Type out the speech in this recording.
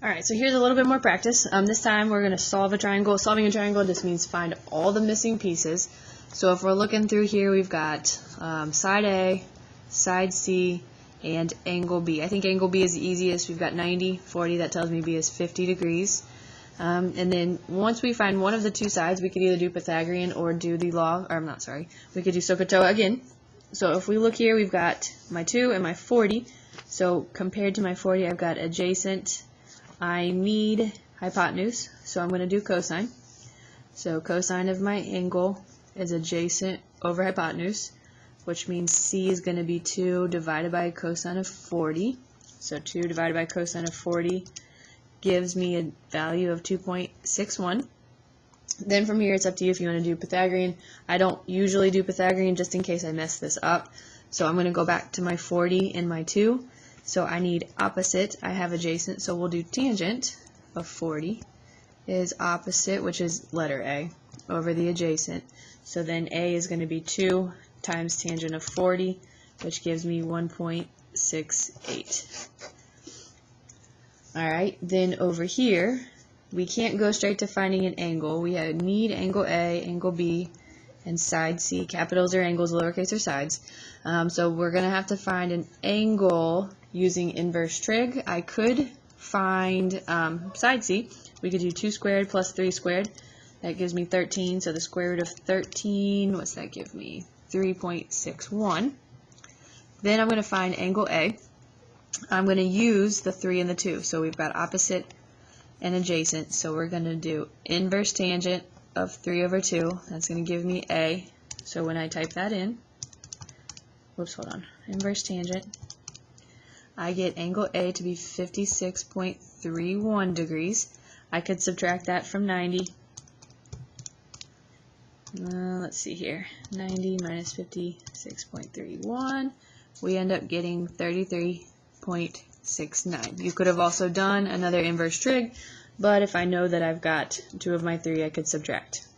Alright, so here's a little bit more practice. This time we're going to solve a triangle. Solving a triangle just means find all the missing pieces. So if we're looking through here, we've got side A, side C, and angle B. I think angle B is the easiest. We've got 90, 40, that tells me B is 50 degrees. And then once we find one of the two sides, we could either do Pythagorean or do the law, or I'm not sorry, we could do SOHCAHTOA again. So if we look here, we've got my 2 and my 40. So compared to my 40, I've got adjacent. I need hypotenuse, so I'm going to do cosine. So cosine of my angle is adjacent over hypotenuse, which means C is going to be 2 divided by cosine of 40. So 2 divided by cosine of 40 gives me a value of 2.61. Then from here it's up to you if you want to do Pythagorean. I don't usually do Pythagorean just in case I mess this up. So I'm going to go back to my 40 and my 2. So I need opposite. I have adjacent, so we'll do tangent of 40 is opposite, which is letter A, over the adjacent. So then A is going to be 2 times tangent of 40, which gives me 1.68. Alright, then over here, we can't go straight to finding an angle. We need angle A, angle B, and side C. Capitals are angles, lowercase are sides. So we're going to have to find an angle using inverse trig. I could find side C. We could do 2 squared plus 3 squared. That gives me 13. So the square root of 13, what's that give me? 3.61. Then I'm going to find angle A. I'm going to use the 3 and the 2. So we've got opposite and adjacent. So we're going to do inverse tangent of 3 over 2. That's going to give me A. So when I type that in, whoops, hold on, inverse tangent, I get angle A to be 56.31 degrees. I could subtract that from 90. Let's see here, 90 minus 56.31. We end up getting 33.69. You could have also done another inverse trig, but if I know that I've got 2 of my 3, I could subtract.